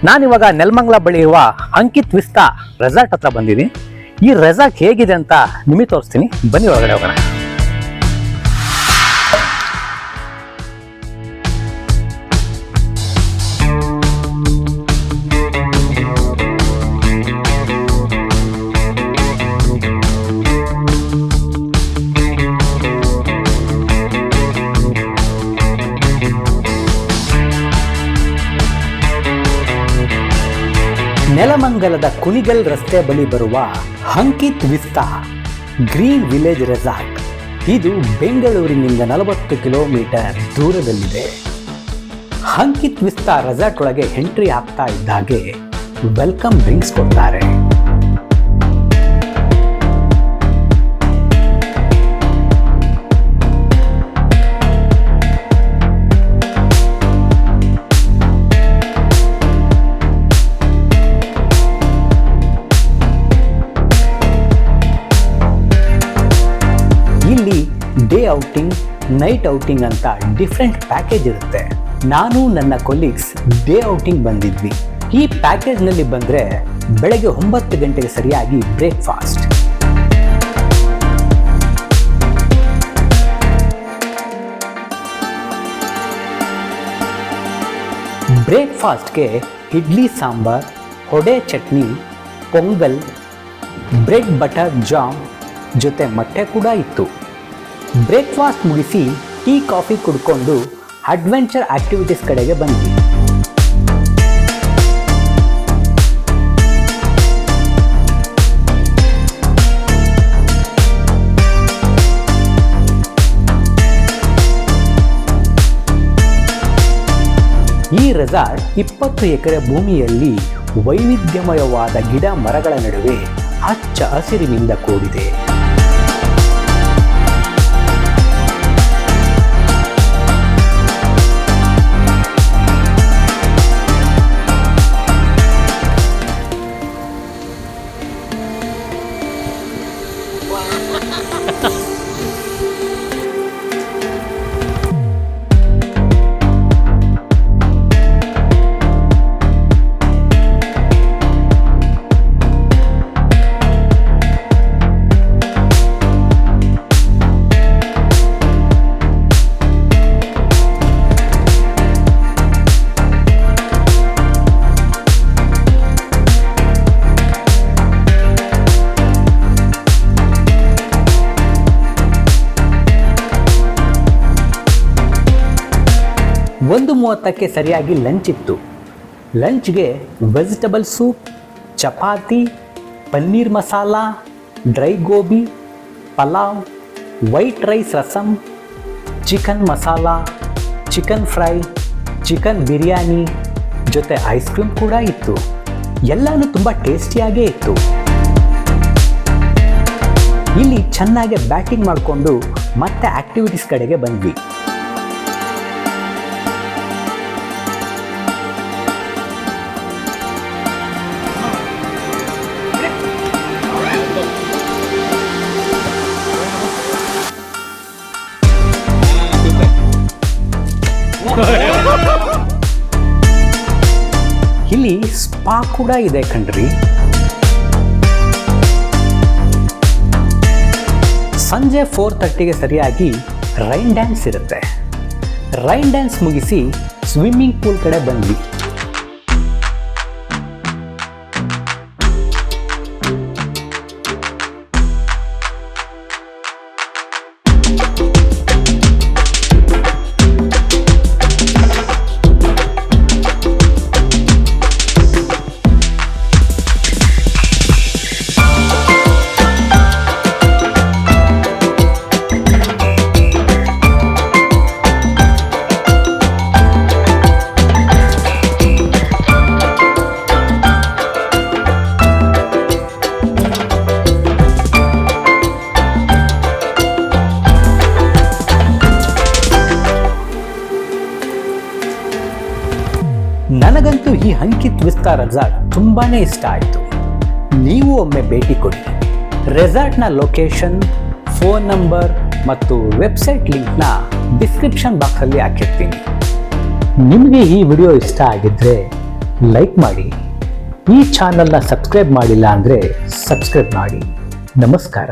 ನಾನಿವಾಗ ನೆಲಮಂಗಲ ಬಳಿ ಇರುವ ಅಂಕಿತ್ ವಿಸ್ತಾ ರೆಸಾರ್ಟ್ ಹತ್ರ ಬಂದಿದ್ದೀನಿ. ಈ ರೆಸಾರ್ಟ್ ಹೇಗಿದೆ ಅಂತ ನಿಮಗೆ ತೋರಿಸ್ತೀನಿ, ಬನ್ನಿ ಒಳಗಡೆ ಹೋಗೋಣ. ನೆಲಮಂಗಲದ ಕುಣಿಗಲ್ ರಸ್ತೆ ಬಳಿ ಬರುವ Ankit Vista green village resort ಇದು ಬೆಂಗಳೂರಿನಿಂದ 40 ಕಿಲೋಮೀಟರ್ ದೂರದಲ್ಲಿದೆ. ಅಂಕಿತ್ ವಿಸ್ತಾ ರೆಸಾರ್ಟ್ ಒಳಗೆ ಎಂಟ್ರಿ ಆಗ್ತಾ ಇದ್ದಾಗೆ ವೆಲ್ಕಮ್ ಡ್ರಿಂಕ್ಸ್ ಕೊಡ್ತಾರೆ. ಇಲ್ಲಿ ಡೇ ಔಟಿಂಗ್, ನೈಟ್ ಔಟಿಂಗ್ ಅಂತ ಡಿಫ್ರೆಂಟ್ ಪ್ಯಾಕೇಜ್ ಇರುತ್ತೆ. ನಾನು ನನ್ನ ಕೊಲೀಗ್ಸ್ ಡೇ ಔಟಿಂಗ್ ಬಂದಿದ್ವಿ. ಈ ಪ್ಯಾಕೇಜ್ನಲ್ಲಿ ಬಂದರೆ ಬೆಳಗ್ಗೆ 9 ಗಂಟೆಗೆ ಸರಿಯಾಗಿ ಬ್ರೇಕ್ಫಾಸ್ಟ್. ಬ್ರೇಕ್ಫಾಸ್ಟ್ಗೆ ಇಡ್ಲಿ ಸಾಂಬಾರ್, ಹೊಡೆ chutney, pongal, bread butter jam ಜೊತೆ ಮೊಟ್ಟೆ ಕೂಡ ಇತ್ತು. ಬ್ರೇಕ್ಫಾಸ್ಟ್ ಮುಗಿಸಿ ಟೀ ಕಾಫಿ ಕುಡ್ಕೊಂಡು ಅಡ್ವೆಂಚರ್ ಆಕ್ಟಿವಿಟೀಸ್ ಕಡೆಗೆ ಬಂದ್ವಿ. ಈ ರೆಸಾರ್ಟ್ 20 ಎಕರೆ ಭೂಮಿಯಲ್ಲಿ ವೈವಿಧ್ಯಮಯವಾದ ಗಿಡ ಮರಗಳ ನಡುವೆ ಹಚ್ಚ ಹಸಿರಿನಿಂದ ಕೂಡಿದೆ. ಒಂದು 30ಕ್ಕೆ ಸರಿಯಾಗಿ ಲಂಚ್ ಇತ್ತು. ಲಂಚ್ಗೆ vegetable soup, chapati, paneer masala, dry gobi, pulao, white rice rasam, chicken masala, chicken fry, chicken biryani ಜೊತೆ ಐಸ್ ಕ್ರೀಮ್ ಕೂಡ ಇತ್ತು. ಎಲ್ಲನೂ ತುಂಬ ಟೇಸ್ಟಿಯಾಗೇ ಇತ್ತು. ಇಲ್ಲಿ ಚೆನ್ನಾಗಿ ಬ್ಯಾಟಿಂಗ್ ಮಾಡಿಕೊಂಡು ಮತ್ತೆ ಆಕ್ಟಿವಿಟೀಸ್ ಕಡೆಗೆ ಬಂದ್ವಿ. ಇಲ್ಲಿ ಸ್ಪಾ ಕೂಡ ಇದೆ ಕಣ್ರಿ. ಸಂಜೆ 4:30ಗೆ ಸರಿಯಾಗಿ ರೈನ್ ಡ್ಯಾನ್ಸ್ ಇರುತ್ತೆ. ರೈನ್ ಡ್ಯಾನ್ಸ್ ಮುಗಿಸಿ ಸ್ವಿಮ್ಮಿಂಗ್ ಪೂಲ್ ಕಡೆ ಬಂದ್ವಿ. ನನಗಂತೂ ಈ ಅಂಕಿತ್ ವಿಸ್ತಾ ರೆಸಾರ್ಟ್ ತುಂಬಾನೇ ಇಷ್ಟ ಆಯಿತು. ನೀವು ಒಮ್ಮೆ ಭೇಟಿ ಕೊಡಿ. ರೆಸಾರ್ಟ್ನ ಲೊಕೇಶನ್, ಫೋನ್ ನಂಬರ್ ಮತ್ತು ವೆಬ್ಸೈಟ್ ಲಿಂಕ್ನ ಡಿಸ್ಕ್ರಿಪ್ಷನ್ ಬಾಕ್ಸಲ್ಲಿ ಹಾಕಿರ್ತೀನಿ. ನಿಮಗೆ ಈ ವಿಡಿಯೋ ಇಷ್ಟ ಆಗಿದ್ದರೆ ಲೈಕ್ ಮಾಡಿ. ಈ ಚಾನಲ್ನ ಸಬ್ಸ್ಕ್ರೈಬ್ ಮಾಡಿಲ್ಲ ಅಂದರೆ ಸಬ್ಸ್ಕ್ರೈಬ್ ಮಾಡಿ. ನಮಸ್ಕಾರ.